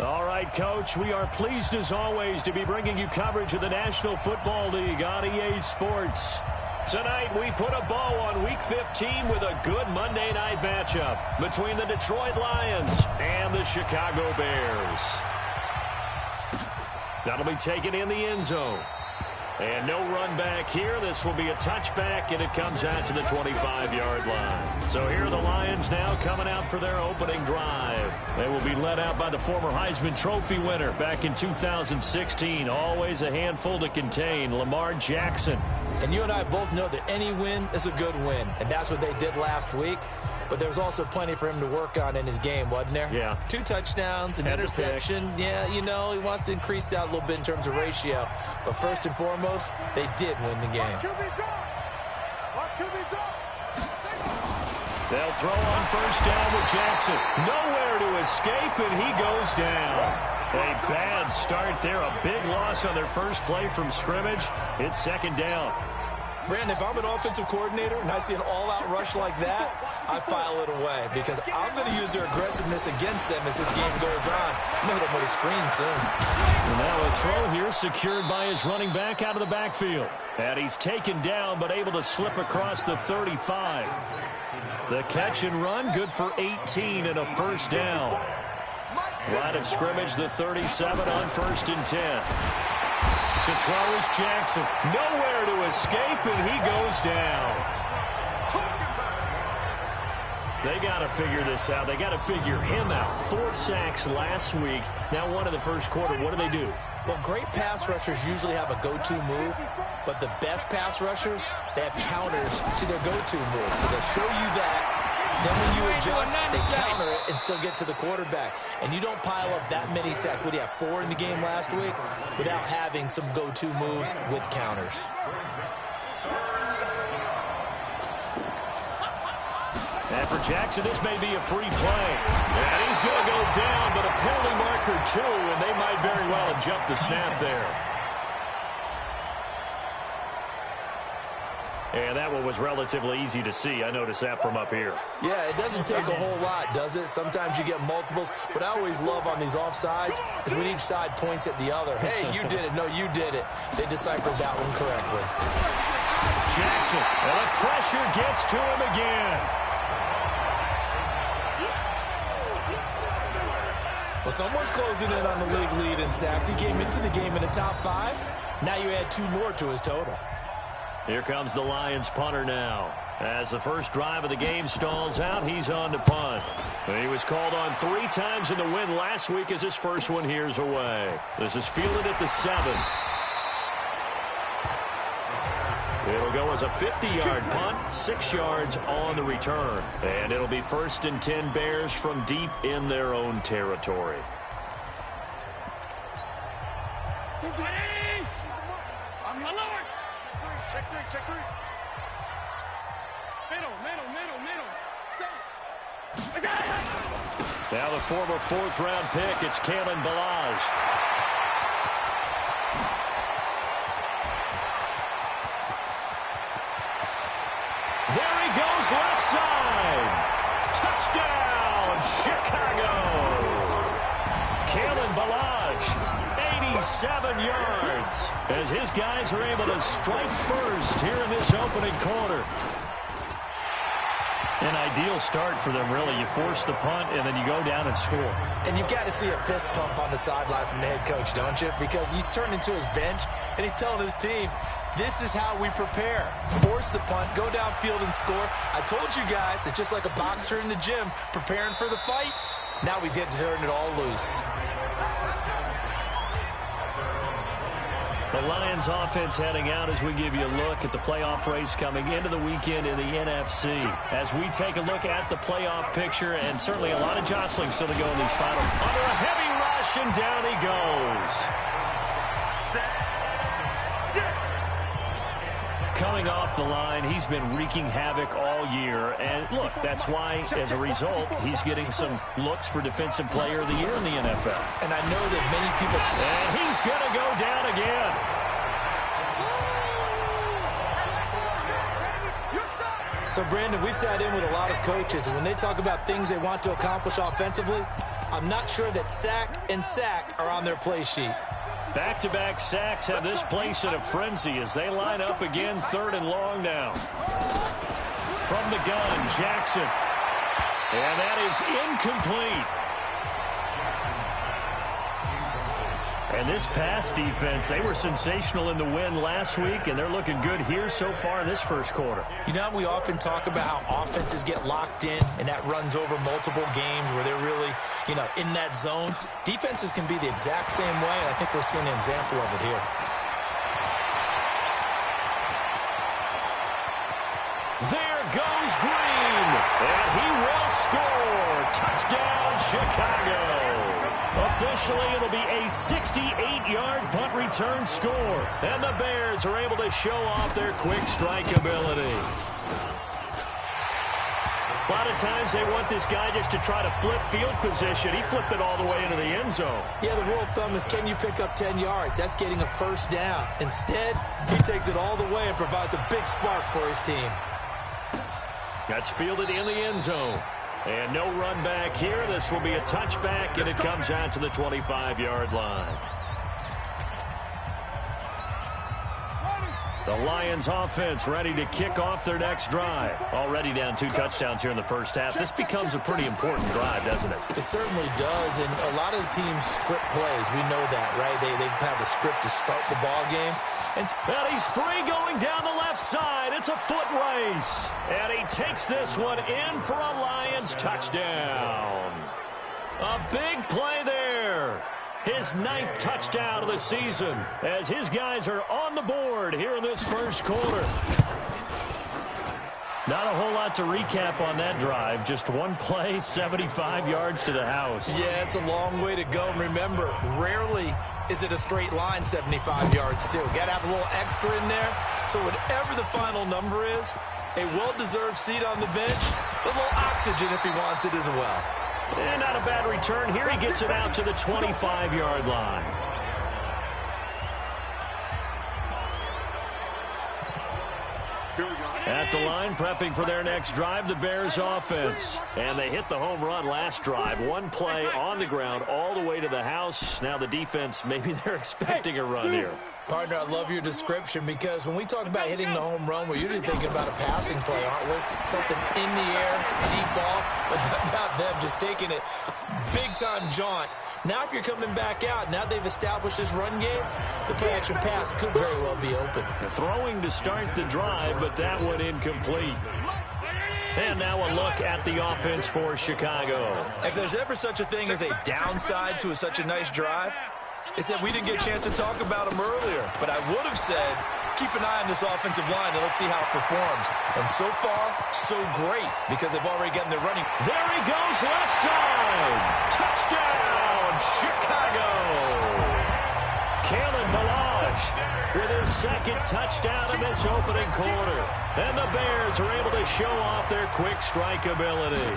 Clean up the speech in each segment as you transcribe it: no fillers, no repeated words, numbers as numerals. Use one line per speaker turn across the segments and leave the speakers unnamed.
All right, Coach, we are pleased as always to be bringing you coverage of the National Football League on EA Sports. Tonight, we put a bow on Week 15 with a good Monday night matchup between the Detroit Lions and the Chicago Bears. That'll be taken in the end zone. And no run back here. This will be a touchback, and it comes out to the 25-yard line. So here are the Lions now coming out for their opening drive. They will be led out by the former Heisman Trophy winner back in 2016. Always a handful to contain, Lamar Jackson.
And you and I both know that any win is a good win, and that's what they did last week. But there was also plenty for him to work on in his game, wasn't there?
Yeah.
2 touchdowns, an interception. Yeah, you know, he wants to increase that a little bit in terms of ratio. But first and foremost, they did win the game.
They'll throw on first down with Jackson. Nowhere to escape, and he goes down. A bad start there. A big loss on their first play from scrimmage. It's second down.
Brandon, if I'm an offensive coordinator and I see an all-out rush like that, I file it away because I'm going to use their aggressiveness against them as this game goes on. I'm going to hit them with a screen soon.
And now a throw here secured by his running back out of the backfield. And he's taken down but able to slip across the 35. The catch and run good for 18 and a first down. Line of scrimmage, the 37 on first and 10. To throw is Jackson. Nowhere to escape, and he goes down. They got to figure this out. They got to figure him out. 4 sacks last week. Now 1 in the first quarter. What do?
Well, great pass rushers usually have a go-to move, but the best pass rushers, they have counters to their go-to move. So they'll show you that. Then when you adjust, they counter it and still get to the quarterback. And you don't pile up that many sacks. What do you have, 4 in the game last week? Without having some go-to moves with counters.
And for Jackson, this may be a free play. And he's going to go down, but a penalty marker too, and they might very well have jumped the snap there. And that one was relatively easy to see. I noticed that from up here.
Yeah, it doesn't take a whole lot, does it? Sometimes you get multiples. What I always love on these offsides is when each side points at the other. Hey, you did it. No, you did it. They deciphered that one correctly.
Jackson, and the pressure gets to him again.
Well, someone's closing in on the league lead in sacks. He came into the game in the top 5. Now you add 2 more to his total.
Here comes the Lions punter now. As the first drive of the game stalls out, he's on to punt. He was called on 3 times in the win last week as his first one here's away. This is fielded at the 7. It'll go as a 50-yard punt, 6 yards on the return. And it'll be first and 10 Bears from deep in their own territory.
Check 3. Middle.
Now the former 4th-round pick, it's Kalen Ballage. There he goes, left side. Touchdown, Chicago. Kalen Ballage, 87 yards, as his guys are able to strike first here in this opening quarter. An ideal start for them, really. You force the punt, and then you go down and score.
And you've got to see a fist pump on the sideline from the head coach, don't you? Because he's turned into his bench, and he's telling his team, this is how we prepare. Force the punt, go downfield and score. I told you guys, it's just like a boxer in the gym preparing for the fight. Now we get to turn it all loose.
The Lions offense heading out as we give you a look at the playoff race coming into the weekend in the NFC. As we take a look at the playoff picture, and certainly a lot of jostling still to go in these finals. Under a heavy rush, and down he goes. Coming off the line, he's been wreaking havoc all year. And look, that's why, as a result, he's getting some looks for Defensive Player of the Year in the NFL.
And I know that many people...
And he's going to go down again.
So, Brandon, we sat in with a lot of coaches, and when they talk about things they want to accomplish offensively, I'm not sure that sack and sack are on their play sheet.
Back-to-back sacks have this place in a frenzy as they line up again, 3rd and long now. From the gun, Jackson. And that is incomplete. And this pass defense, they were sensational in the win last week, and they're looking good here so far in this first quarter.
You know, we often talk about how offenses get locked in, and that runs over multiple games where they're really, you know, in that zone. Defenses can be the exact same way, and I think we're seeing an example of it here.
There goes Green, and he will score. Touchdown, Chicago. Officially, it'll be a 68-yard punt return score. And the Bears are able to show off their quick strike ability. A lot of times they want this guy just to try to flip field position. He flipped it all the way into the end zone.
Yeah, the rule of thumb is, can you pick up 10 yards? That's getting a first down. Instead, he takes it all the way and provides a big spark for his team.
That's fielded in the end zone. And no run back here. This will be a touchback, and it comes out to the 25-yard line. The Lions offense ready to kick off their next drive. Already down 2 touchdowns here in the first half. This becomes a pretty important drive, doesn't it?
It certainly does, and a lot of the teams script plays. We know that, right? They have a script to start the ball game. And
he's free going down the left side. It's a foot race. And he takes this one in for a Lions touchdown. A big play there. His 9th touchdown of the season as his guys are on the board here in this first quarter. Not a whole lot to recap on that drive. Just one play, 75 yards to the house.
Yeah, it's a long way to go. And remember, rarely is it a straight line 75 yards, too. Got to have a little extra in there. So whatever the final number is, a well-deserved seat on the bench, a little oxygen if he wants it as well.
And not a bad return here. He gets it out to the 25-yard line. At the line, prepping for their next drive, the Bears offense. And they hit the home run last drive. One play on the ground all the way to the house. Now the defense, maybe they're expecting a run here.
Partner, I love your description because when we talk about hitting the home run, we're usually thinking about a passing play, aren't we? Something in the air, deep ball, but not about them just taking it big-time jaunt. Now if you're coming back out, now they've established this run game, the play-action pass could very well be open.
Throwing to start the drive, but that one incomplete. And now a look at the offense for Chicago.
If there's ever such a thing as a downside to such a nice drive, it's that we didn't get a chance to talk about them earlier. But I would have said, keep an eye on this offensive line and let's see how it performs. And so far, so great, because they've already gotten their running.
There he goes, left side. Touchdown, Chicago. Kalen Ballage with his 2nd touchdown in this opening quarter. And the Bears are able to show off their quick strike ability.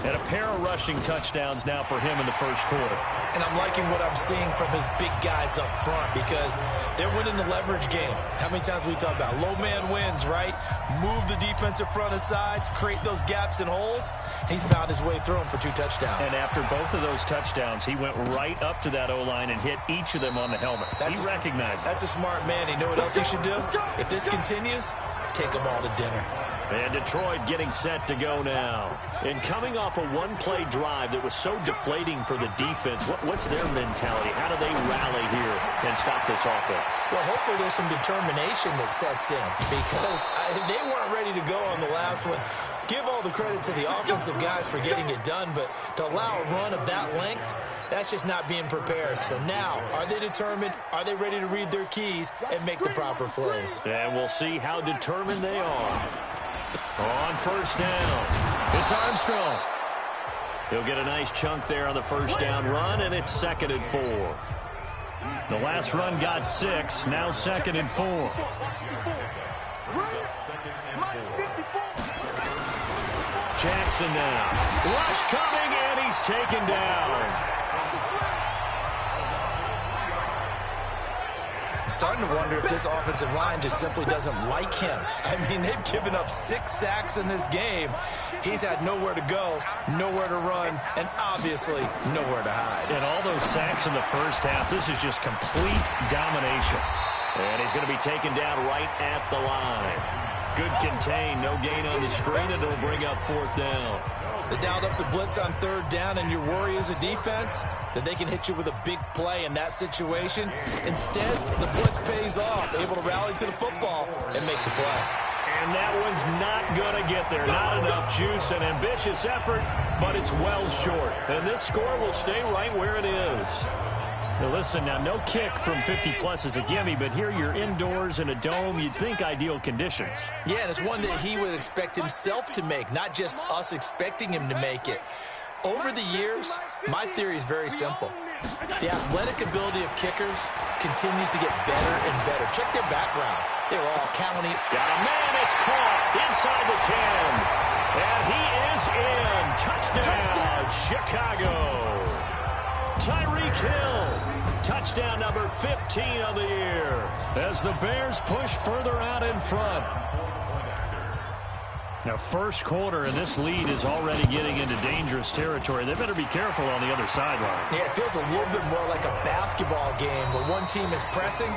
And a pair of rushing touchdowns now for him in the first quarter.
And I'm liking what I'm seeing from his big guys up front because they're winning the leverage game. How many times we talk about low man wins, right? Move the defensive front aside, create those gaps and holes. He's found his way through them for 2 touchdowns.
And after both of those touchdowns, he went right up to that O-line and hit each of them on the helmet. He recognized it.
That's a smart man. You know what else he should do? If this continues, take them all to dinner.
And Detroit getting set to go now. And coming off a one-play drive that was so deflating for the defense, what's their mentality? How do they rally here and stop this offense?
Well, hopefully there's some determination that sets in because they weren't ready to go on the last one. Give all the credit to the offensive guys for getting it done, but to allow a run of that length, that's just not being prepared. So now, are they determined? Are they ready to read their keys and make the proper plays?
And we'll see how determined they are. On first down, it's Armstrong. He'll get a nice chunk there on the first down run, and it's 2nd and 4. The last run got 6, now 2nd and 4. Jackson now. Rush coming, and he's taken down.
Starting to wonder if this offensive line just simply doesn't like him. I mean, they've given up 6 sacks in this game. He's had nowhere to go, nowhere to run, and obviously nowhere to hide.
And all those sacks in the first half, this is just complete domination. And he's going to be taken down right at the line. Good contain, no gain on the screen, and it'll bring up 4th down.
They dialed up the blitz on 3rd down, and your worry as a defense that they can hit you with a big play in that situation. Instead, the blitz pays off, able to rally to the football and make the play.
And that one's not going to get there. Not enough juice, an ambitious effort, but it's well short. And this score will stay right where it is. Now listen, now no kick from 50-plus is a gimme, but here you're indoors in a dome. You'd think ideal conditions.
Yeah, and it's one that he would expect himself to make, not just us expecting him to make it. Over the years, my theory is very simple. The athletic ability of kickers continues to get better and better. Check their backgrounds. They were all county.
Got a man, it's caught inside the 10. And he is in. Touchdown, Chicago. Tyreek Hill. Touchdown number 15 of the year as the Bears push further out in front. Now, first quarter, and this lead is already getting into dangerous territory. They better be careful on the other sideline.
Yeah, it feels a little bit more like a basketball game where one team is pressing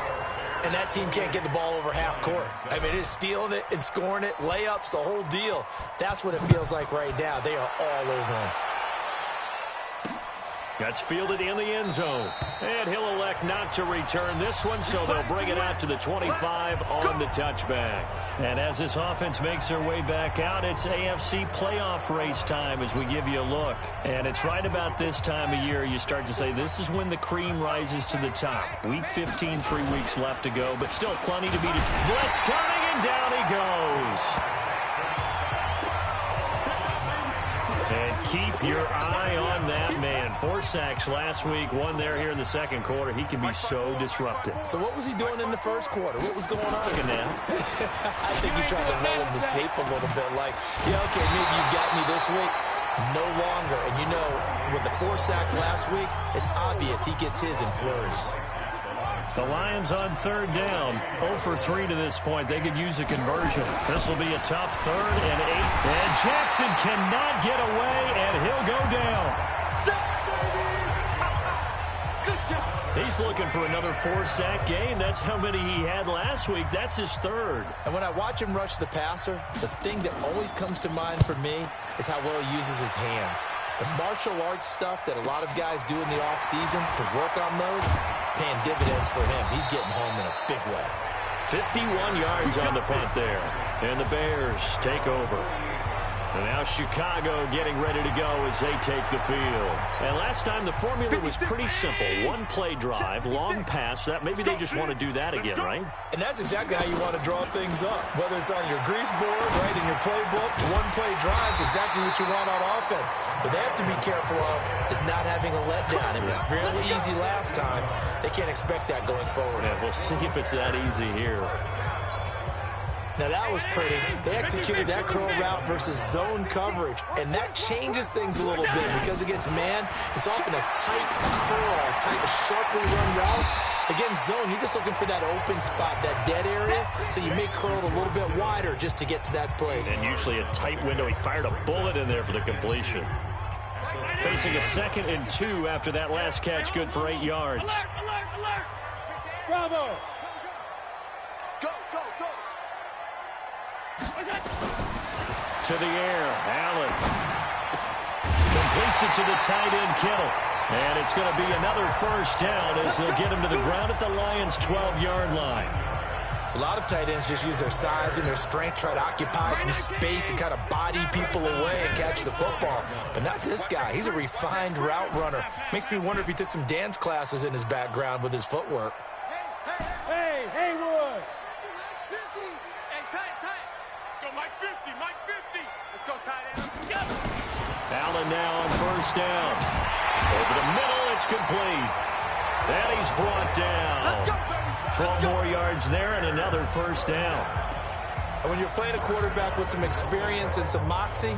and that team can't get the ball over half court. I mean, it's stealing it and scoring it, layups, the whole deal. That's what it feels like right now. They are all over him.
That's fielded in the end zone. And he'll elect not to return this one, so they'll bring it out to the 25 on the touchback. And as this offense makes their way back out, it's AFC playoff race time as we give you a look. And it's right about this time of year you start to say this is when the cream rises to the top. Week 15, 3 weeks left to go, but still plenty to be determined. Blitz coming, and down he goes. And keep your eye on that man. 4 sacks last week, 1 there here in the second quarter. He can be so disruptive.
So what was he doing in the first quarter? What was going on?
Took a nap.
I think he tried to lull him to sleep a little bit. Like, yeah, okay, maybe you got me this week. No longer. And you know, with the 4 sacks last week, it's obvious he gets his in flurries.
The Lions on 3rd down. 0 for 3 to this point. They could use a conversion. This will be a tough 3rd and 8. And Jackson cannot get away, and he'll go down. He's looking for another 4-sack game. That's how many he had last week. That's his 3rd.
And when I watch him rush the passer, the thing that always comes to mind for me is how well he uses his hands. The martial arts stuff that a lot of guys do in the offseason to work on those, paying dividends for him. He's getting home in a big way.
51 yards on the punt there. And the Bears take over. And now Chicago getting ready to go as they take the field. And last time the formula was pretty simple. 1-play drive, long pass. That maybe they just want to do that again, right?
And that's exactly how you want to draw things up. Whether it's on your grease board, right, in your playbook, 1-play drive is exactly what you want on offense. What they have to be careful of is not having a letdown. It was fairly easy last time. They can't expect that going forward.
Yeah, we'll see if it's that easy here.
Now, that was pretty. They executed that curl route versus zone coverage, and that changes things a little bit because against man, it's often a tight curl, tight, sharply run route. Against zone, you're just looking for that open spot, that dead area, so you may curl it a little bit wider just to get to that place.
And usually a tight window. He fired a bullet in there for the completion. Facing a 2nd and 2 after that last catch, good for 8 yards.
Alert, alert. Bravo. Go, go, go.
To the air, Allen completes it to the tight end, Kittle. And it's going to be another 1st down as they'll get him to the ground at the Lions' 12-yard line.
A lot of tight ends just use their size and their strength, try to occupy some space and kind of body people away and catch the football. But not this guy. He's a refined route runner. Makes me wonder if he took some dance classes in his background with his footwork.
Hey, Haywood. Mike 50, Mike 50. Let's go, tight end. Go.
Allen now on 1st down. Over the middle, it's complete. And he's brought down. 12 more yards there and another 1st down.
And when you're playing a quarterback with some experience and some moxie,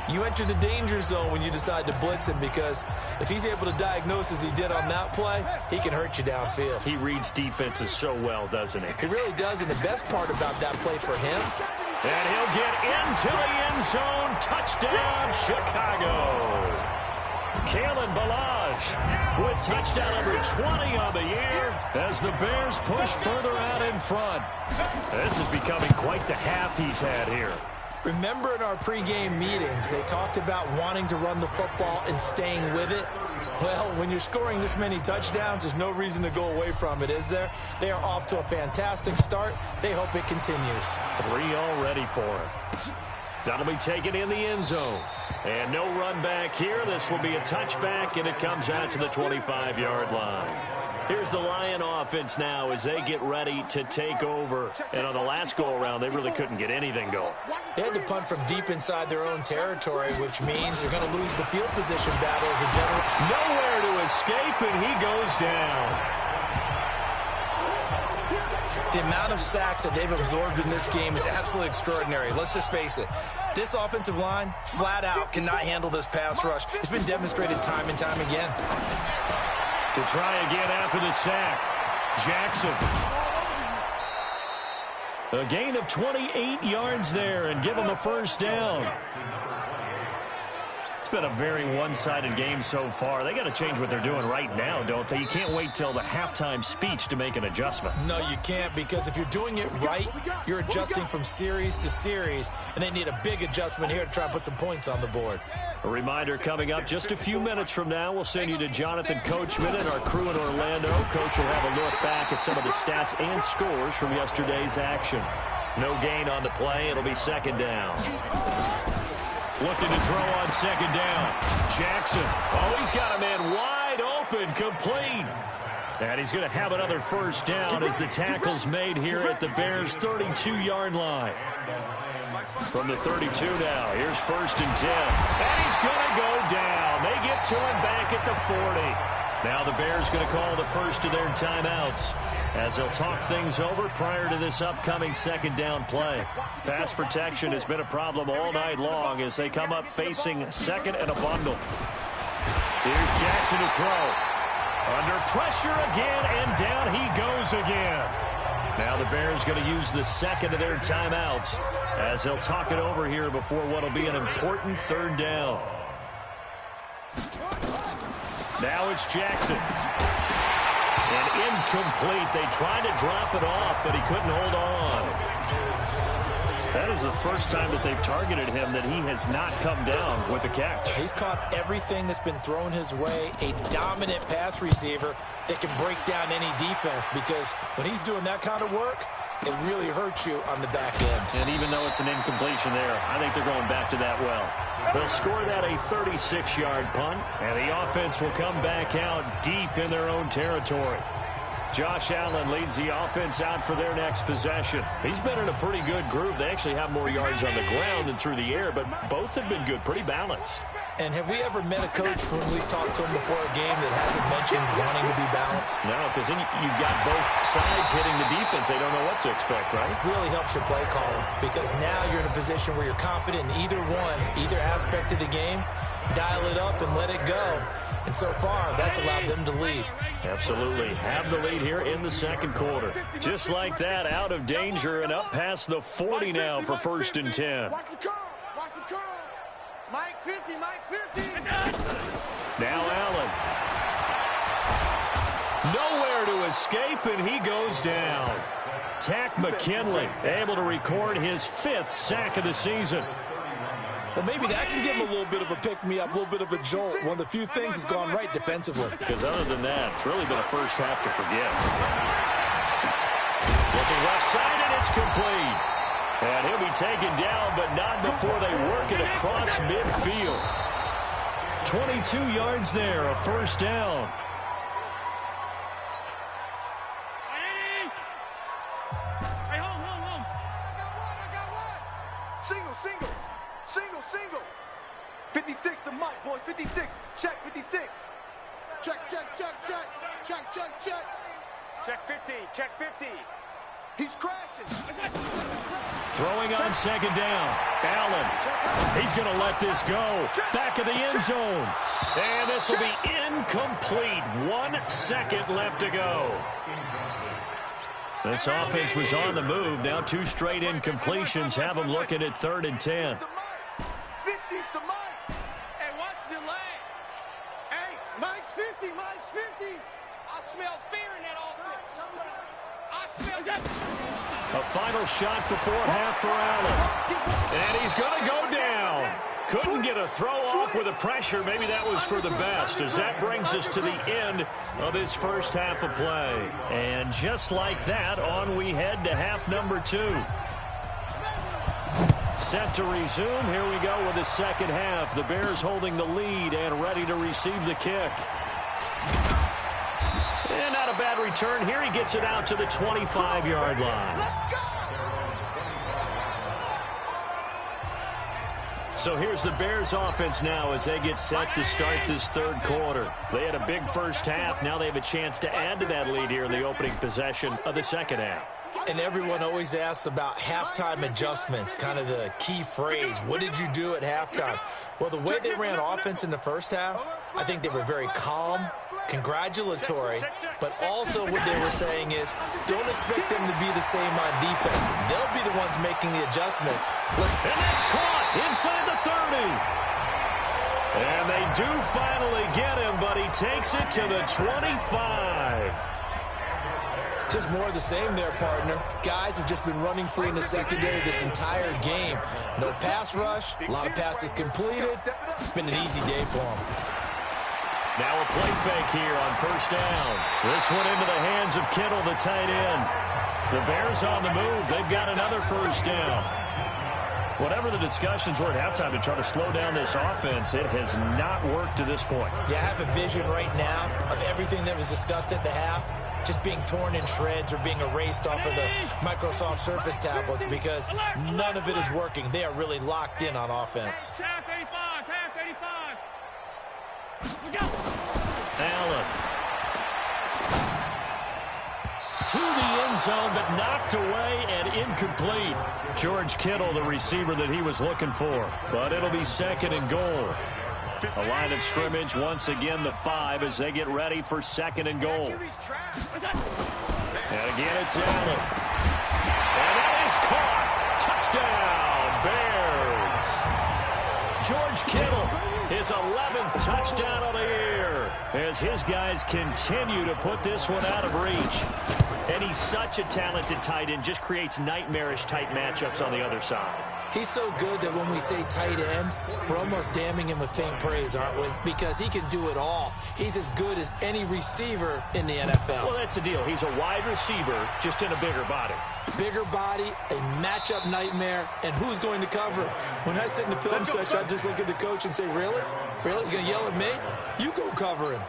You enter the danger zone when you decide to blitz him, because if he's able to diagnose as he did on that play, he can hurt you downfield.
He reads defenses so well, doesn't he?
He really does, and the best part about that play for him,
and he'll get into the end zone. Touchdown, Chicago. Kalen Ballage with touchdown number 20 on the year as the Bears push further out in front. This is becoming quite the half he's had here.
Remember in our pregame meetings, they talked about wanting to run the football and staying with it? Well, when you're scoring this many touchdowns, there's no reason to go away from it, is there? They are off to a fantastic start. They hope it continues.
3 already for him. That'll be taken in the end zone. And no run back here. This will be a touchback, and it comes out to the 25-yard line. Here's the Lion offense now as they get ready to take over. And on the last go-around, they really couldn't get anything going.
They had to punt from deep inside their own territory, which means they're going to lose the field position battle as a general.
Nowhere to escape, and he goes down.
The amount of sacks that they've absorbed in this game is absolutely extraordinary. Let's just face it. This offensive line, flat out, cannot handle this pass rush. It's been demonstrated time and time again.
To try again after the sack, Jackson. A gain of 28 yards there and give him a first down. It's been a very one-sided game so far. They got to change what they're doing right now, don't they? You can't wait till the halftime speech to make an adjustment.
No, you can't, because if you're doing it right, you're adjusting from series to series, and they need a big adjustment here to try and put some points on the board.
A reminder coming up just a few minutes from now. We'll send you to Jonathan Coachman and our crew in Orlando. Coach will have a look back at some of the stats and scores from yesterday's action. No gain on the play. It'll be second down. Looking to throw on second down. Jackson. Oh, he's got a man wide open, complete. And he's going to have another first down as the tackle's made here at the Bears' 32-yard line. From the 32 now, here's first and 10. And he's going to go down. They get to him back at the 40. Now the Bears going to call the first of their timeouts as they'll talk things over prior to this upcoming second down play. Pass protection has been a problem all night long as they come up facing second and a bundle. Here's Jackson to throw. Under pressure again, and down he goes again. Now the Bears going to use the second of their timeouts as they'll talk it over here before what will be an important third down. Now it's Jackson. And incomplete. They tried to drop it off, but he couldn't hold on. That is the first time that they've targeted him that he has not come down with a catch.
He's caught everything that's been thrown his way. A dominant pass receiver that can break down any defense, because when he's doing that kind of work, it really hurts you on the back end.
And even though it's an incompletion there, I think they're going back to that well. They'll score that a 36-yard punt, and the offense will come back out deep in their own territory. Josh Allen leads the offense out for their next possession. He's been in a pretty good group. They actually have more yards on the ground than through the air, but both have been good, pretty balanced.
And have we ever met a coach when we've talked to him before a game that hasn't mentioned wanting to be balanced?
No, because then you've got both sides hitting the defense. They don't know what to expect, right?
It really helps your play calling, because now you're in a position where you're confident in either one, either aspect of the game. Dial it up and let it go. And so far, that's allowed them to lead.
Absolutely. Have the lead here in the second quarter. Just like that, out of danger and up past the 40 now for first and 10.
Watch the curl. Watch the curl. Mike 50, Mike 50.
Now Allen. Nowhere to escape, and he goes down. Tack McKinley able to record his 5th sack of the season.
Well, maybe that can give him a little bit of a pick-me-up, a little bit of a jolt. One of the few things that's gone right defensively.
Because other than that, it's really been a first half to forget. Looking left side, and it's complete. And he'll be taken down, but not before they work it across midfield. 22 yards there, a first down.
Hey, home. I got one. Single. 56 to Mike, boys. 56. Check 56. Check. Check 50. He's crashing.
Throwing on second down. Allen. He's going to let this go. Back of the end zone. And this will be incomplete. 1 second left to go. This offense was on the move. Now 2 straight incompletions have them looking at 3rd and 10.
50's the mic. Hey, watch the leg. Hey, Mike's 50. Mike's 50. I smell fear in that offense. I smell that.
A final shot before half for Allen. And he's going to go down. Couldn't get a throw off with the pressure. Maybe that was for the best, as that brings us to the end of this first half of play. And just like that, on we head to half number 2. Set to resume. Here we go with the second half. The Bears holding the lead and ready to receive the kick. And not a bad return here. He gets it out to the 25-yard line. So here's the Bears offense now as they get set to start this third quarter. They had a big first half. Now they have a chance to add to that lead here in the opening possession of the second half.
And everyone always asks about halftime adjustments, kind of the key phrase. What did you do at halftime? Well, the way they ran offense in the first half, I think they were very calm, congratulatory, but also what they were saying is don't expect them to be the same on defense. They'll be the ones making the adjustments.
And that's caught inside the 30. And they do finally get him, but he takes it to the 25.
Just more of the same there, partner. Guys have just been running free in the secondary this entire game. No pass rush, a lot of passes completed. It's been an easy day for them.
Now a play fake here on first down. This one into the hands of Kittle, the tight end. The Bears on the move. They've got another first down. Whatever the discussions were at halftime to try to slow down this offense, it has not worked to this point.
Yeah, I have a vision right now of everything that was discussed at the half just being torn in shreds or being erased off of the Microsoft Surface tablets because none of it is working. They are really locked in on offense.
Half 85, half 85. Let's go.
Allen. To the end zone, but knocked away and incomplete. George Kittle, the receiver that he was looking for. But it'll be 2nd and goal. A line of scrimmage, once again the 5 as they get ready for 2nd and goal. And again, it's Allen. And that is caught. Touchdown, Bears. George Kittle, his 11th touchdown of the year, as his guys continue to put this one out of reach. And he's such a talented tight end, just creates nightmarish-type matchups on the other side.
He's so good that when we say tight end, we're almost damning him with faint praise, aren't we? Because he can do it all. He's as good as any receiver in the NFL.
Well, that's the deal. He's a wide receiver, just in a bigger body.
Bigger body, a matchup nightmare, and who's going to cover him? When I sit in the film session, I just look at the coach and say, really? Really? You're going to yell at me? You go cover him.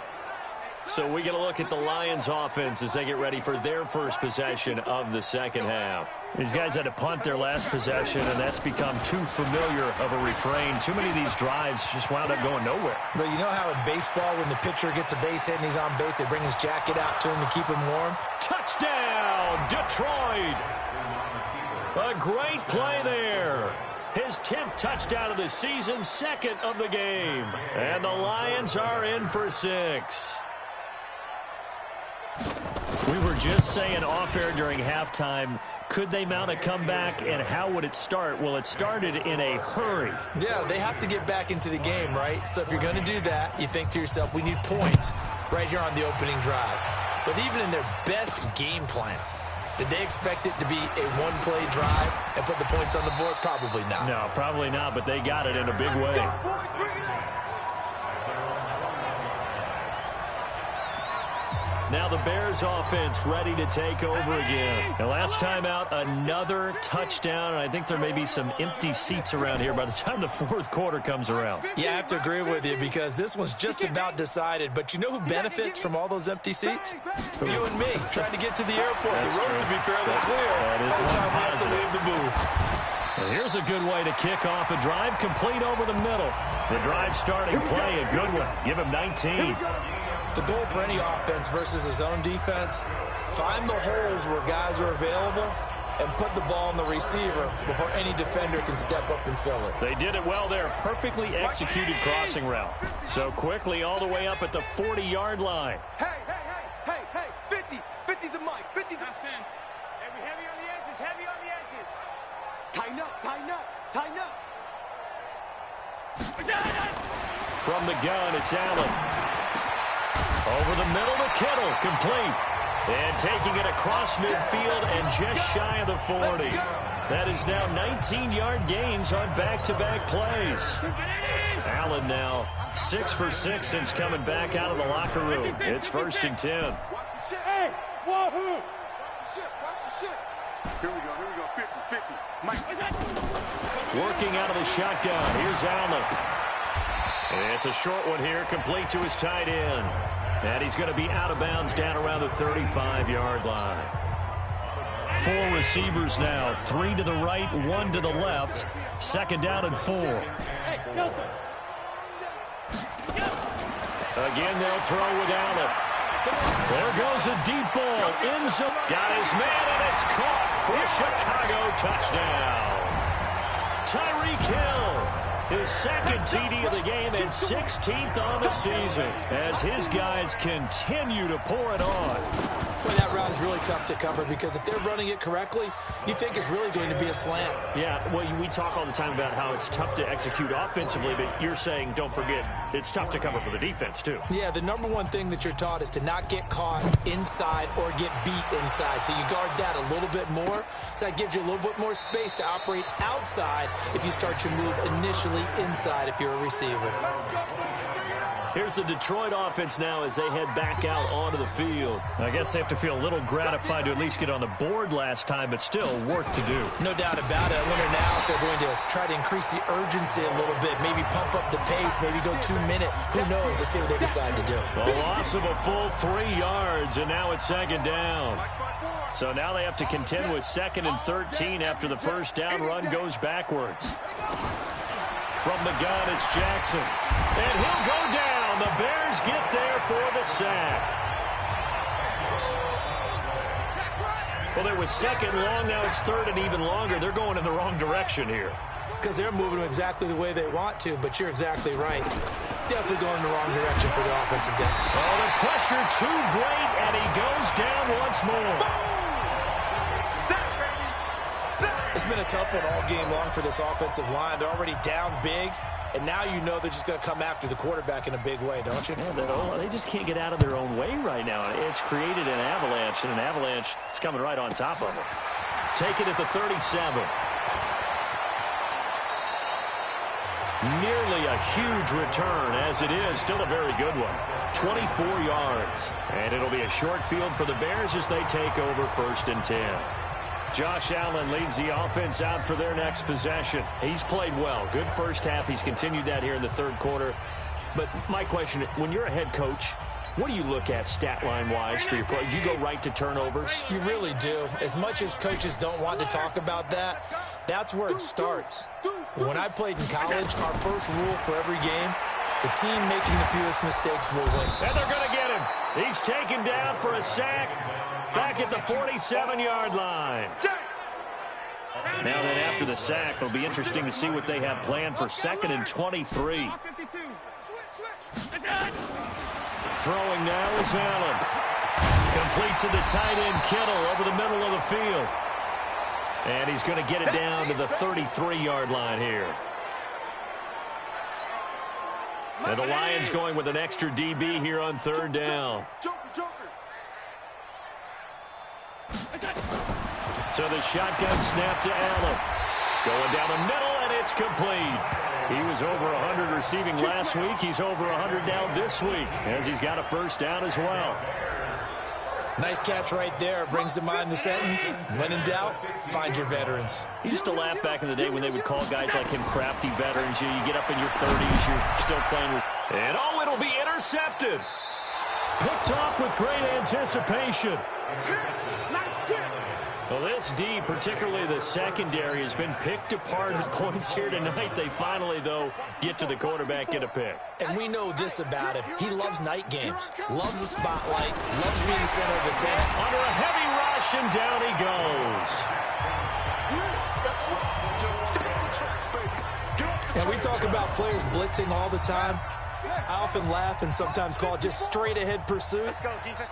So we get a look at the Lions offense as they get ready for their first possession of the second half. These guys had to punt their last possession, and that's become too familiar of a refrain. Too many of these drives just wound up going nowhere.
But you know how in baseball, when the pitcher gets a base hit and he's on base, they bring his jacket out to him to keep him warm?
Touchdown, Detroit! A great play there. His 10th touchdown of the season, 2nd of the game. And the Lions are in for 6. We were just saying off-air during halftime, could they mount a comeback, and how would it start? Well, it started in a hurry.
Yeah, they have to get back into the game, right? So if you're going to do that, you think to yourself, we need points right here on the opening drive. But even in their best game plan, did they expect it to be a one-play drive and put the points on the board? Probably not.
No, probably not, but they got it in a big way. Now the Bears offense ready to take over again. And last time out, another touchdown. And I think there may be some empty seats around here by the time the fourth quarter comes around.
Yeah, I have to agree with you because this one's just about decided. But you know who benefits from all those empty seats? You and me, trying to get to the airport.
That's
the road to be fairly clear
that is
by the time we have to leave the booth.
And here's a good way to kick off a drive, complete over the middle. The drive starting play, a good one. Give him 19.
The goal for any offense versus his own defense, find the holes where guys are available and put the ball on the receiver before any defender can step up and fill it.
They did it well there. Perfectly executed crossing route. So quickly all the way up at the 40-yard line.
Hey, 50. 50 to Mike. 50 to... Hey, we heavy on the edges. Heavy on the edges. Tighten up.
From the gun, it's Allen. Over the middle to Kittle. Complete. And taking it across midfield and just shy of the 40. That is now 19-yard gains on back-to-back plays. Allen now 6 for 6 since coming back out of the locker room. It's 1st and 10.
Hey, wahoo! Watch the shit. Here we go. 50. Mike.
Working out of the shotgun. Here's Allen. It's a short one here, complete to his tight end. And he's going to be out of bounds down around the 35-yard line. 4 receivers now, 3 to the right, 1 to the left. 2nd down and 4. Again, they'll throw with Allen. There goes a deep ball. Ends up, got his man, and it's caught for a Chicago touchdown. Tyreek Hill, his 2nd TD of the game and 16th on the season as his guys continue to pour it on.
Boy, that route is really tough to cover because if they're running it correctly, you think it's really going to be a slant.
Yeah, well, we talk all the time about how it's tough to execute offensively, but you're saying, don't forget, it's tough to cover for the defense, too.
Yeah, the number one thing that you're taught is to not get caught inside or get beat inside. So you guard that a little bit more. So that gives you a little bit more space to operate outside if you start your move initially inside if you're a receiver.
Here's the Detroit offense now as they head back out onto the field. I guess they have to feel a little gratified to at least get on the board last time, but still work to do.
No doubt about it. I wonder now if they're going to try to increase the urgency a little bit, maybe pump up the pace, maybe go 2-minute. Who knows? Let's see what they decide to do.
A loss of a full 3 yards, and now it's 2nd down. So now they have to contend with 2nd and 13 after the first down run goes backwards. From the gun, it's Jackson. And he'll go down. The Bears get there for the sack. Well, there was 2nd long. Now it's 3rd and even longer. They're going in the wrong direction here.
Because they're moving them exactly the way they want to, but you're exactly right. Definitely going in the wrong direction for the offensive game.
Oh, the pressure too great, and he goes down once more.
It's been a tough one all game long for this offensive line. They're already down big, and now you know they're just going to come after the quarterback in a big way, don't you?
Yeah, they just can't get out of their own way right now. It's created an avalanche, and an avalanche is coming right on top of them. Take it at the 37. Nearly a huge return, as it is. Still a very good one. 24 yards. And it'll be a short field for the Bears as they take over 1st and 10. Josh Allen leads the offense out for their next possession. He's played well. Good first half. He's continued that here in the 3rd quarter. But my question, when you're a head coach, what do you look at stat line-wise for your play? Do you go right to turnovers?
You really do. As much as coaches don't want to talk about that, that's where it starts. When I played in college, our first rule for every game, the team making the fewest mistakes will win.
And they're going to get him. He's taken down for a sack back at the 47-yard line. Now then, after the sack, it'll be interesting to see what they have planned for 2nd and 23. Throwing now is Allen. Complete to the tight end, Kittle, over the middle of the field. And he's going to get it down to the 33-yard line here. And the Lions going with an extra DB here on 3rd down. So the shotgun snap to Allen. Going down the middle, and it's complete. He was over 100 receiving last week. He's over 100 now this week, as he's got a first down as well.
Nice catch right there. Brings to mind the sentence, when in doubt, find your veterans.
He used to laugh back in the day when they would call guys like him crafty veterans. You get up in your 30s, you're still playing with... And oh, it'll be intercepted. Picked off with great anticipation. Well, this D, particularly the secondary, has been picked apart at points here tonight. They finally, though, get to the quarterback, get a pick.
And we know this about him. He loves night games, loves the spotlight, loves being the center of attention.
Under a heavy rush, and down he goes.
know, we talk about players blitzing all the time. I often laugh and sometimes call it just straight-ahead pursuit.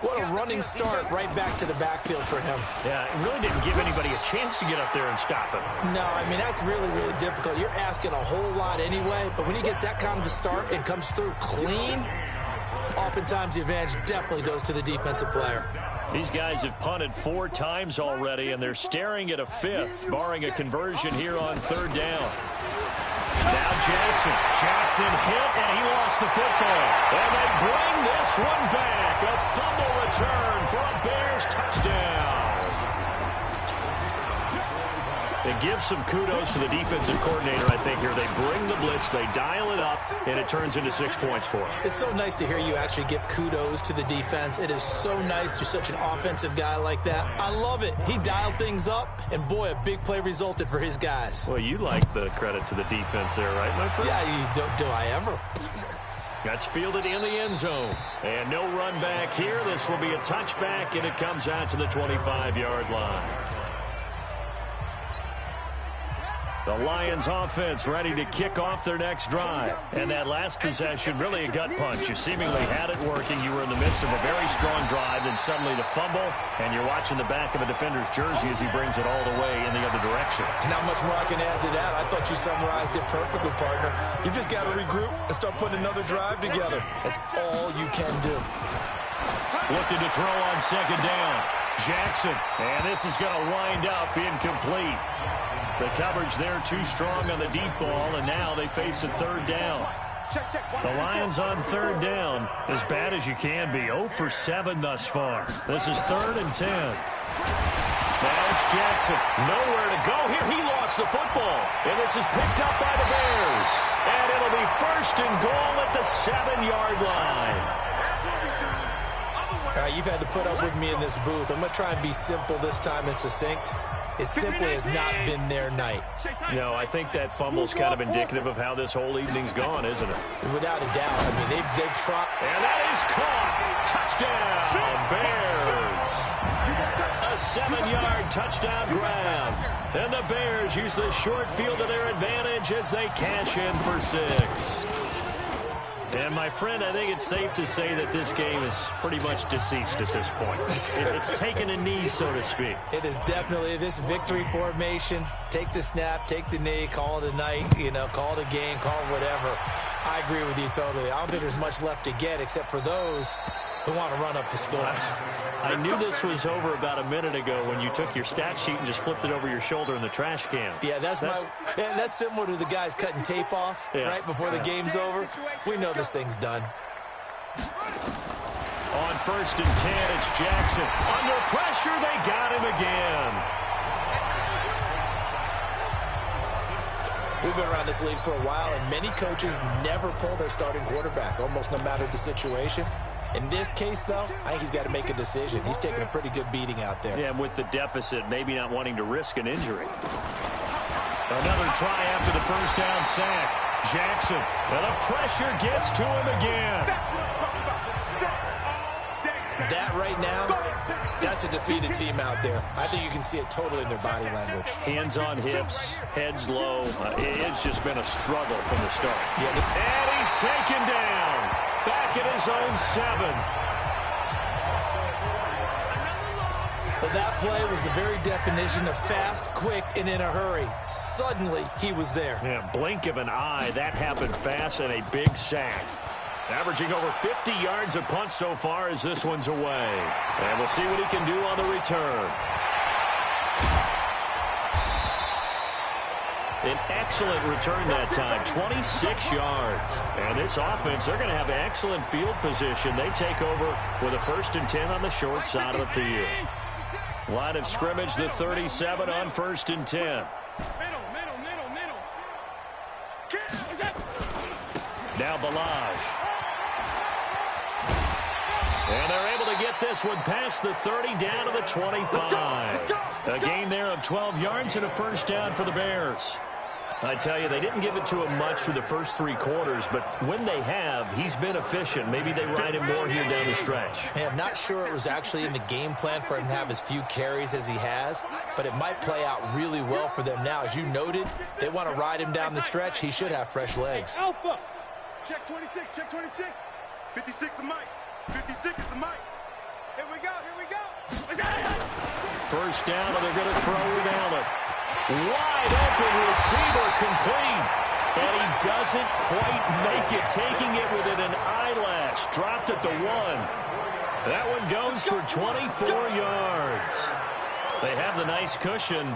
What a running start right back to the backfield for him.
Yeah, it really didn't give anybody a chance to get up there and stop him.
No, I mean, that's really, really difficult. You're asking a whole lot anyway, but when he gets that kind of a start and comes through clean, oftentimes the advantage definitely goes to the defensive player.
These guys have punted 4 times already, and they're staring at a 5th, barring a conversion here on 3rd down. Now Jackson hit, and he lost the football. And they bring this one back. A fumble return for a Bears touchdown. It gives some kudos to the defensive coordinator, I think, here. They bring the blitz, they dial it up, and it turns into 6 points for them.
It's so nice to hear you actually give kudos to the defense. It is so nice. You're such an offensive guy like that. I love it. He dialed things up, and boy, a big play resulted for his guys.
Well, you like the credit to the defense there, right, my friend?
Yeah, do I ever?
That's fielded in the end zone. And no run back here. This will be a touchback, and it comes out to the 25-yard line. The Lions offense ready to kick off their next drive. And that last possession, really a gut punch. You seemingly had it working. You were in the midst of a very strong drive, then suddenly the fumble, and you're watching the back of a defender's jersey as he brings it all the way in the other direction.
There's not much more I can add to that. I thought you summarized it perfectly, partner. You just got to regroup and start putting another drive together. That's all you can do.
Looking to throw on 2nd down. Jackson, and this is going to wind up incomplete. The coverage there too strong on the deep ball, and now they face a 3rd down. The Lions on 3rd down, as bad as you can be. 0 for 7 thus far. This is 3rd and 10. Now it's Jackson. Nowhere to go here. He lost the football, and this is picked up by the Bears. And it'll be 1st and goal at the 7-yard line.
All right, you've had to put up with me in this booth. I'm going to try and be simple this time and succinct. It simply has not been their night.
No, I think that fumble's kind of indicative of how this whole evening's gone, isn't it?
Without a doubt. I mean, they've tried.
And that is caught. Touchdown, Bears. A 7-yard touchdown grab. And the Bears use the short field to their advantage as they cash in for 6. And, my friend, I think it's safe to say that this game is pretty much deceased at this point. It's taken a knee, so to speak.
It is definitely this victory formation. Take the snap, take the knee, call it a night, call it a game, call it whatever. I agree with you totally. I don't think there's much left to get except for those who want to run up the score.
I knew this was over about a minute ago when you took your stat sheet and just flipped it over your shoulder in the trash can.
Yeah, that's similar to the guys cutting tape off right before the game's over. We know this thing's done.
On 1st and 10, it's Jackson. Under pressure, they got him again.
We've been around this league for a while, and many coaches never pull their starting quarterback, almost no matter the situation. In this case, though, I think he's got to make a decision. He's taking a pretty good beating out there.
Yeah, with the deficit, maybe not wanting to risk an injury. Another try after the 1st down sack. Jackson, and the pressure gets to him again.
That right now, that's a defeated team out there. I think you can see it totally in their body language.
Hands on hips, heads low. It's just been a struggle from the start.
Yeah,
and he's taken down. Back at his own 7.
But that play was the very definition of fast, quick, and in a hurry. Suddenly, he was there.
Yeah, blink of an eye. That happened fast and a big sack. Averaging over 50 yards a punt so far as this one's away. And we'll see what he can do on the return. An excellent return that time, 26 yards. And this offense, they're going to have excellent field position. They take over with a 1st and 10 on the short side of the field. Line of scrimmage, the 37 on 1st and 10.
Middle.
Now Balaj. And they're able to get this one past the 30 down to the 25. A gain there of 12 yards and a 1st down for the Bears. I tell you, they didn't give it to him much through the first 3 quarters, but when they have, he's been efficient. Maybe they ride him more here down the stretch.
Hey, I'm not sure it was actually in the game plan for him to have as few carries as he has, but it might play out really well for them now. As you noted, they want to ride him down the stretch. He should have fresh legs.
Alpha. Check 26, check 26. 56 the mic. 56 is the mic. Here we go, here we go.
First down, and they're going to throw with Allen. Wide open receiver complete. And he doesn't quite make it, taking it within an eyelash. Dropped at the 1. That one goes for 24 yards. They have the nice cushion.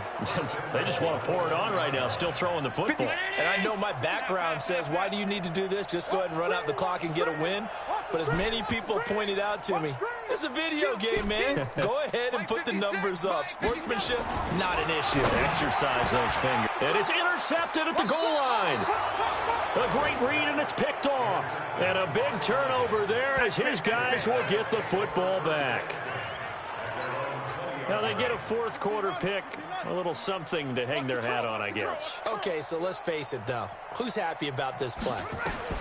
They just want to pour it on right now, still throwing the football.
And I know my background says, why do you need to do this? Just go ahead and run out the clock and get a win. But as many people pointed out to me, it's a video game, man. Go ahead and put the numbers up. Sportsmanship, not an issue.
Exercise those fingers. And it's intercepted at the goal line. A great read, and it's picked off. And a big turnover there as his guys will get the football back. Now they get a 4th quarter pick, a little something to hang their hat on, I guess.
Okay, so let's face it, though. Who's happy about this play?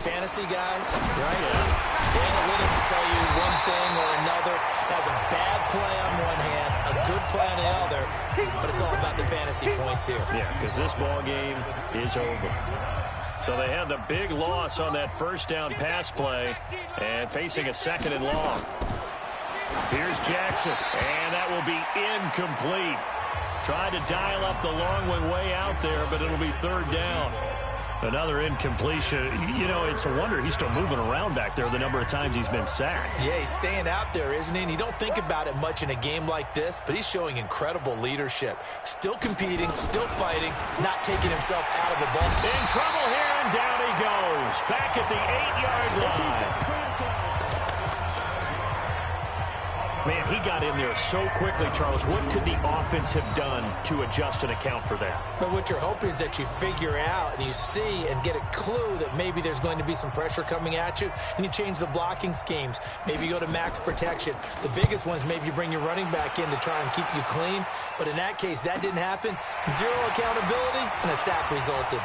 Fantasy guys, right? Yeah. The analytics will tell you one thing or another. That's a bad play on one hand, a good play on the other, but it's all about the fantasy points here.
Yeah, because this ball game is over. So they had the big loss on that first down pass play and facing a 2nd and long. Here's Jackson, and that will be incomplete. Tried to dial up the long one way out there, but it'll be 3rd down. Another incompletion. You know, it's a wonder he's still moving around back there the number of times he's been sacked.
Yeah, he's staying out there, isn't he? And you don't think about it much in a game like this, but he's showing incredible leadership. Still competing, still fighting, not taking himself out of the ball.
In trouble here, and down he goes. Back at the 8-yard line. Man, he got in there so quickly, Charles. What could the offense have done to adjust and account for that?
But what you're hoping is that you figure out and you see and get a clue that maybe there's going to be some pressure coming at you, and you change the blocking schemes. Maybe you go to max protection. The biggest one is maybe you bring your running back in to try and keep you clean. But in that case, that didn't happen. 0 accountability, and a sack resulted.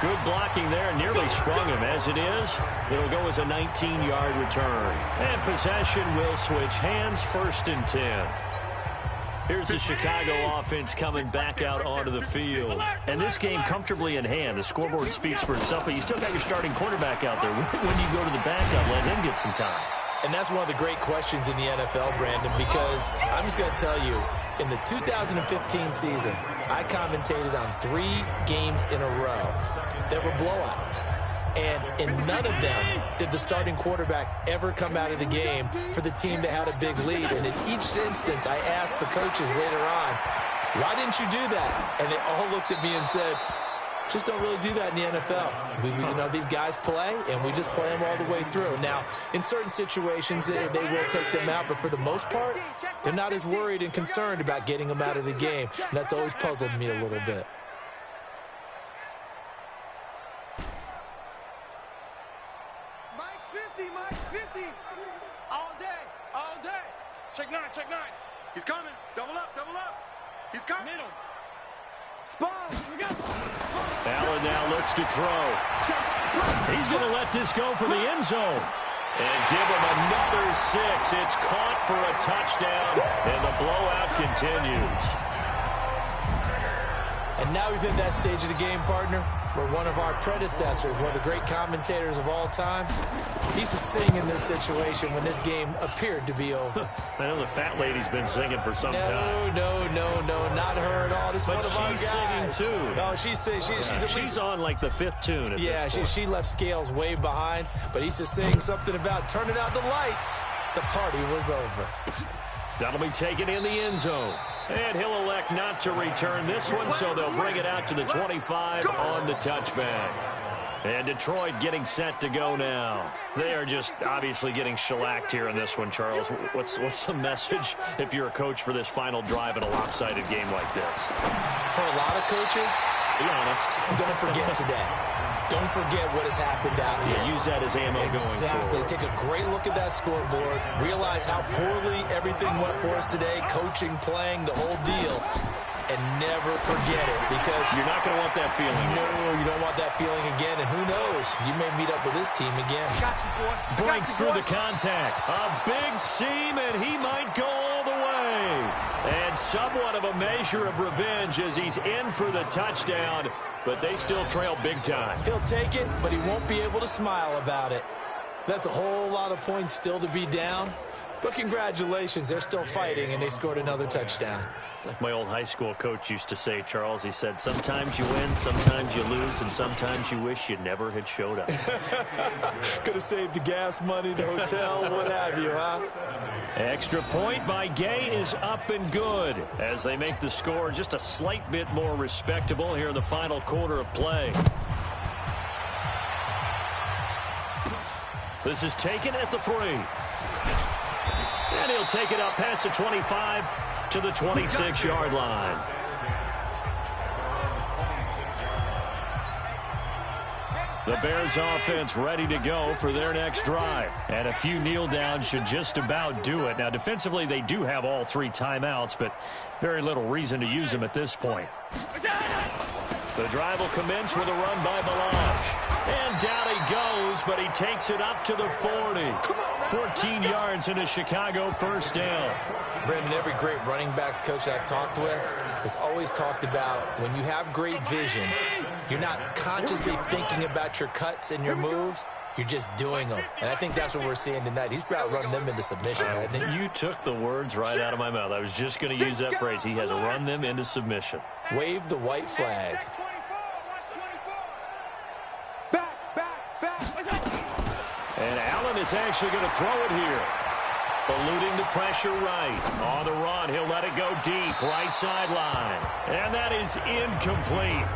Good blocking there, nearly sprung him. As it is, it'll go as a 19-yard return. And possession will switch hands, 1st and 10. Here's the Chicago offense coming back out onto the field. And this game comfortably in hand. The scoreboard speaks for itself, but you still got your starting quarterback out there. When you go to the backup, let him get some time.
And that's one of the great questions in the NFL, Brandon, because I'm just going to tell you, in the 2015 season, I commentated on 3 games in a row that were blowouts. And in none of them did the starting quarterback ever come out of the game for the team that had a big lead. And in each instance, I asked the coaches later on, why didn't you do that? And they all looked at me and said, just don't really do that in the NFL. You know, these guys play, and we just play them all the way through. Now, in certain situations, they will take them out, but for the most part, they're not as worried and concerned about getting them out of the game. And that's always puzzled me a little bit.
Mike's 50, Mike's 50. All day, all day. Check 9, check 9. He's coming. Double up, double up. He's coming. Middle. Spawn, here we go.
Allen now looks to throw. He's going to let this go for the end zone. And give him another 6. It's caught for a touchdown, and the blowout continues.
And now we've hit that stage of the game, partner, where one of our predecessors, one of the great commentators of all time, he's to sing in this situation when this game appeared to be over.
I know the fat lady's been singing for some time.
No, not her at all. This is one of our guys.
But she's singing, too.
No, she's singing.
She's on, like, the 5th tune at this point.
She left Scales way behind, but he's just saying something about turning out the lights. The party was over.
That'll be taken in the end zone. And he'll elect not to return this one, so they'll bring it out to the 25 on the touchback. And Detroit getting set to go now. They are just obviously getting shellacked here in this one, Charles. What's the message if you're a coach for this final drive in a lopsided game like this?
For a lot of coaches,
be honest,
don't forget today. Don't forget what has happened out here.
Yeah, use that as ammo going forward.
Exactly. Take a great look at that scoreboard. Realize how poorly everything went for us today. Coaching, playing, the whole deal. and never forget it, because
you're not going to want that feeling.
No, you don't want that feeling again, and who knows, you may meet up with this team again.
Got you, boy.
Breaks through the contact. A big seam, and he might go all the way. And somewhat of a measure of revenge as he's in for the touchdown, but they still trail big time.
He'll take it, but he won't be able to smile about it. That's a whole lot of points still to be down. But congratulations, they're still fighting, and they scored another touchdown.
It's like my old high school coach used to say, Charles. He said, sometimes you win, sometimes you lose, and sometimes you wish you never had showed up.
Could have saved the gas money, the hotel, what have you, huh?
Extra point by Gay is up and good as they make the score just a slight bit more respectable here in the final quarter of play. This is taken at the 3. And he'll take it up past the 25 to the 26-yard line. The Bears offense ready to go for their next drive. And a few kneel downs should just about do it. Now, defensively, they do have all 3 timeouts, but very little reason to use them at this point. The drive will commence with a run by Balaj. And down he goes, but he takes it up to the 40. 14 yards and a Chicago first down.
Brandon, every great running backs coach I've talked with has always talked about when you have great vision, you're not consciously thinking about your cuts and your moves. You're just doing them. And I think that's what we're seeing tonight. He's about running them into submission, hasn't he?
You took the words right out of my mouth. I was just going to use that phrase. He has run them into submission.
Wave the white flag.
And Allen is actually going to throw it here. Eluding the pressure right. On the run, he'll let it go deep. Right sideline. And that is incomplete.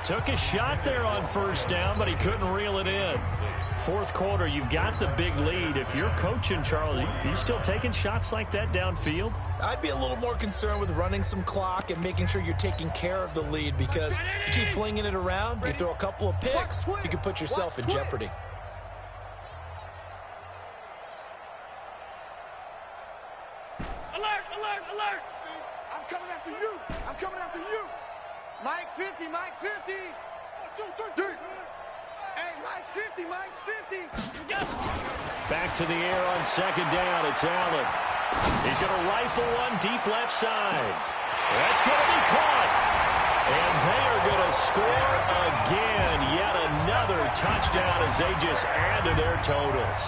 Took a shot there on first down, but he couldn't reel it in. Fourth quarter, you've got the big lead. If you're coaching, Charles, you still taking shots like that downfield?
I'd be a little more concerned with running some clock and making sure you're taking care of the lead, because you keep flinging it around, you throw a couple of picks, you can put yourself in jeopardy.
Alert, alert, alert! I'm coming after you. I'm coming after you. Mike 50, Mike 50. Dude. Hey, Mike's 50, Mike's 50.
Back to the air on second down. It's Allen. He's going to rifle one deep left side. That's going to be caught. And they are going to score again. Yet another touchdown as they just add to their totals.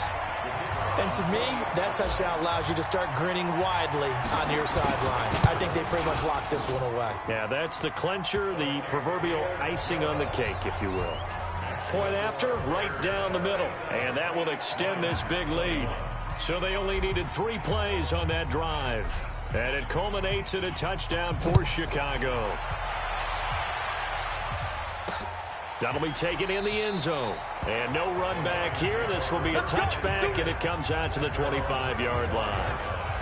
And to me, that touchdown allows you to start grinning widely on your sideline. I think they pretty much locked this one away.
Yeah, that's the clincher, the proverbial icing on the cake, if you will. Point after, right down the middle. And that will extend this big lead. So they only needed 3 plays on that drive. And it culminates in a touchdown for Chicago. That'll be taken in the end zone. And no run back here. This will be a touchback, and it comes out to the 25-yard line.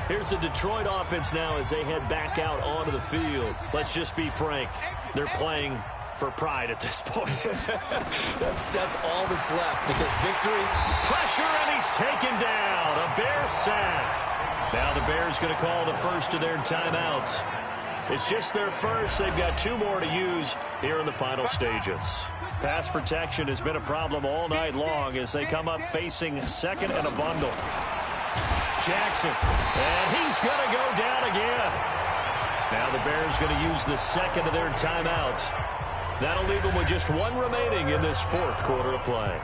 Here's the Detroit offense now as they head back out onto the field. Let's just be frank. They're playing for pride at this point.
That's all that's left, because victory.
Pressure, and he's taken down. A Bear sack. Now the Bears going to call the first of their timeouts. It's just their first. They've got 2 more to use here in the final stages. Pass protection has been a problem all night long as they come up facing second and a bundle. Jackson, and he's going to go down again. Now the Bears going to use the second of their timeouts. That'll leave them with just 1 remaining in this fourth quarter of play.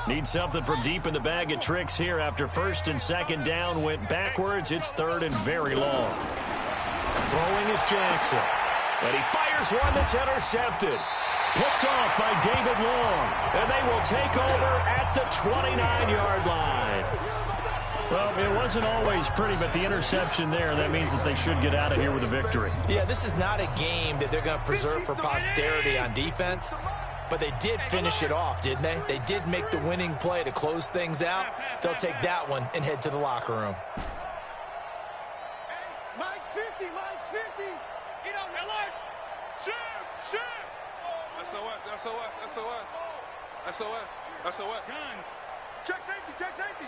Need something from deep in the bag of tricks here after first and second down went backwards. It's third and very long. Throwing is Jackson. And he fires one that's intercepted. Picked off by David Long. And they will take over at the 29-yard line. Well, it wasn't always pretty, but the interception there, that means that they should get out of here with a victory.
Yeah, this is not a game that they're going to preserve for posterity on defense. But they did finish it off, didn't they? They did make the winning play to close things out. They'll take that one and head to the locker room.
Hey, Mike's 50, Mike's 50. Get on alert. Shoot, shoot.
SOS, SOS, SOS. SOS, SOS.
Check safety, check safety.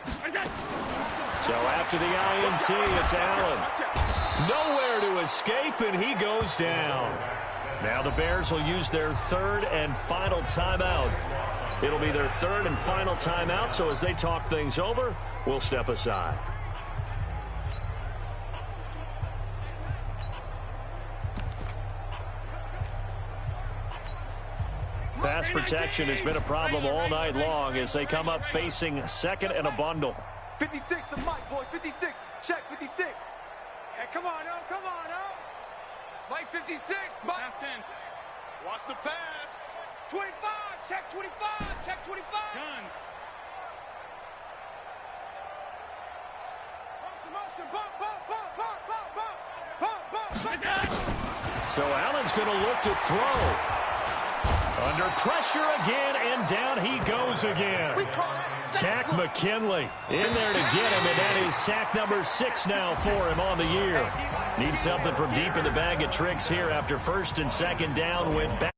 So after the INT, it's Allen. Nowhere to escape, and he goes down. Now the Bears will use their third and final timeout. It'll be their third and final timeout, so as they talk things over, we'll step aside. Pass protection has been a problem all night long as they come up facing second and a bundle.
56, the mic, boys. 56. Check 56. Hey, come on, no. Come on, no. Mike 56. Mike. Watch the pass. 25. Check 25. Check 25. Done. Motion. Bump, bump, bump, bump, bump, bump. Bump, bump, bump.
So Allen's going to look to throw. Under pressure again, and down he goes again. Tack McKinley in there to get him, and that is sack number 6 now for him on the year. Needs something from deep in the bag of tricks here after first and second down went back.